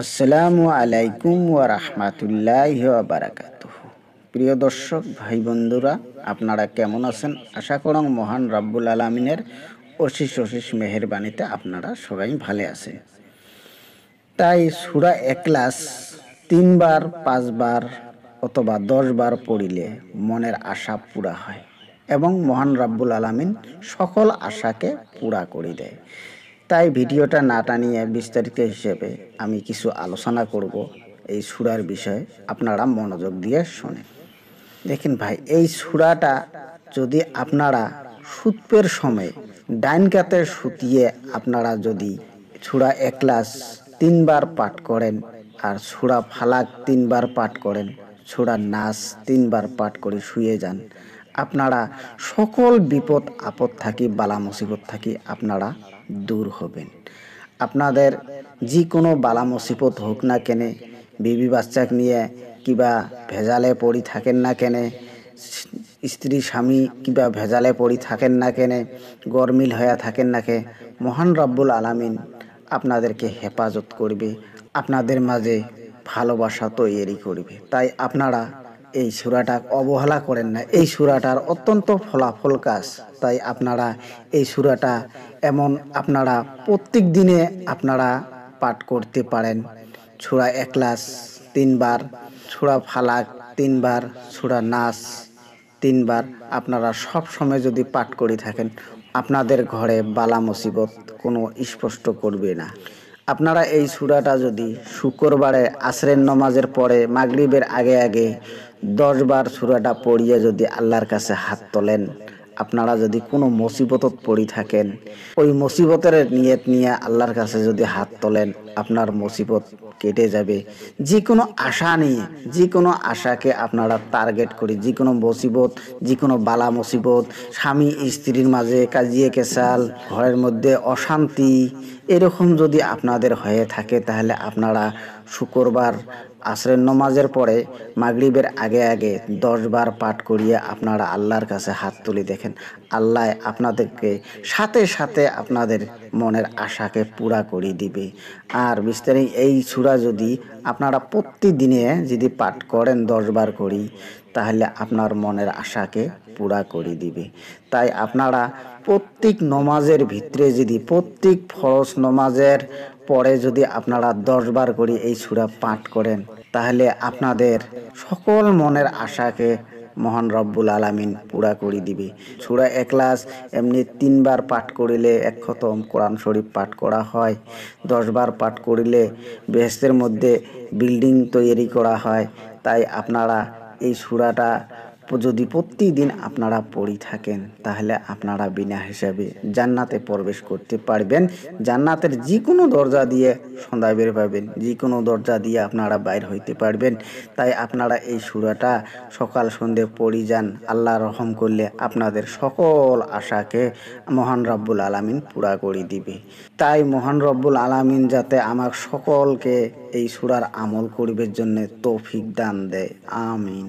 আসসালামু আলাইকুম ওয়া রাহমাতুল্লাহি ওয়া বারাকাতুহু। প্রিয় দর্শক ভাই বন্ধুরা, আপনারা কেমন আছেন? আশা করং মহান রব্বুল আলামিনের অশেষ অশেষ মেহেরবানিতে আপনারা সবাই ভালো আছেন। তাই সূরা ইখলাস ৩ বার ৫ বার অথবা ১০ বার পড়িলে মনের আশা পুরা হয় এবং মহান রব্বুল আলামিন সকল আশাকে পুরা করে দেয়। তাই ভিডিওটা না টানিয়ে বিস্তারিত হিসেবে আমি কিছু আলোচনা করব এই সূরার বিষয়ে। আপনারা মনোযোগ দিয়ে শোনেন। দেখেন ভাই, এই সূরাটা যদি আপনারা সুতপের সময় ডাইন কাতে সুতিয়ে আপনারা যদি সূরা ইখলাস ৩ বার পাঠ করেন আর সূরা ফালাক ৩ বার পাঠ করেন, সূরা নাস ৩ বার পাঠ করে শুয়ে যান, আপনারা সকল বিপদ আপদ থাকি বালা মুসিবত থাকি আপনারা দূর হবেন। আপনাদের যে কোনো বালা মুসিবত হোক না কেনে, বিবি বাচ্চাক নিয়ে কিবা ভেজালে পড়ি থাকেন না কেনে, স্ত্রী স্বামী কিবা ভেজালে পড়ি থাকেন না কেনে, গরমিল হয়ে থাকেন না কে, মহান রব্বুল আলামিন আপনাদেরকে হেফাজত করবে, আপনাদের মাঝে ভালোবাসা তৈরি করবে। তাই আপনারা এই সূরাটা অবহেলা করেন না। এই সূরাটার অত্যন্ত ফলাফল কাজ। তাই আপনারা এই সূরাটা এমন আপনারা প্রত্যেক দিনে আপনারা পাঠ করতে পারেন। সূরা ইখলাস ৩ বার, সূরা ফালাক ৩ বার, সূরা নাস ৩ বার আপনারা সব সময় যদি পাঠ করে থাকেন, আপনাদের ঘরে বালা মুসিবত কোনো স্পষ্ট করবে না। আপনারা এই সূরাটা যদি শুক্রবারে আসরের নামাজের পরে মাগরিবের আগে আগে ১০ বার সূরাটা পড়িয়ে যদি আল্লাহর কাছে হাত তোলেন, আপনারা যদি কোনো মুসিবতত পড়ি থাকেন, ওই মুসিবতের নিয়ত নিয়ে আল্লাহর কাছে যদি হাত তোলেন, আপনার মুসিবত কেটে যাবে। যে কোনো আশা নিয়ে, যে কোনো আশাকে আপনারা টার্গেট করি, যে কোনো মুসিবত, যে কোনো বালা মুসিবত, স্বামী স্ত্রীর মাঝে কাজিয়ে কেসাল, ঘরের মধ্যে অশান্তি, এরকম যদি আপনাদের হয়ে থাকে, তাহলে আপনারা শুক্রবার আসরের নামাজের পরে মাগরিবের আগে আগে ১০ বার পাঠ করিয়ে আপনারা আল্লাহর কাছে হাত তুলে দেখেন, আল্লাহ আপনাদেরকে সাথে সাথে আপনাদের মনের আশাকে পুরা করে দিবে। আর বিস্তারিত এই সূরা যদি আপনারা প্রতিদিনে যদি পাঠ করেন ১০ বার করি, তাহলে আপনার মনের আশাকে পুরা করে দিবে। তাই আপনারা প্রত্যেক নমাজের ভিতরে যদি প্রত্যেক ফরজ নমাজের পরে যদি আপনারা ১০ বার করে এই সূরা পাঠ করেন, তাহলে আপনাদের সকল মনের আশাকে মহান রব্বুল আলামিন পুরা করে দিবে। সূরা ইখলাস এমনি ৩ বার পাঠ করিলে ১ খতম কোরআন শরীফ পাঠ করা হয়। ১০ বার পাঠ করিলে বেহেশতের মধ্যে বিল্ডিং তৈরি করা হয়। তাই আপনারা এই সূরাটা যদি প্রতিদিন আপনারা পড়ি থাকেন, তাহলে আপনারা বিনা হিসাবে জান্নাতে প্রবেশ করতে পারবেন। জান্নাতের যে কোনো দরজা দিয়ে সন্ধ্যা বের পাবেন, যে কোনো দরজা দিয়ে আপনারা বাইর হইতে পারবেন। তাই আপনারা এই সূরাটা সকাল সন্ধ্যে পড়ি যান। আল্লাহ রহম করলে আপনাদের সকল আশাকে মহান রব্বুল আলামিন পুরা করে দিবে। তাই মহান রব্বুল আলামিন যাতে আমার সকলকে এই সূরার আমল করিবার জন্য তৌফিক দান দেয়। আমিন।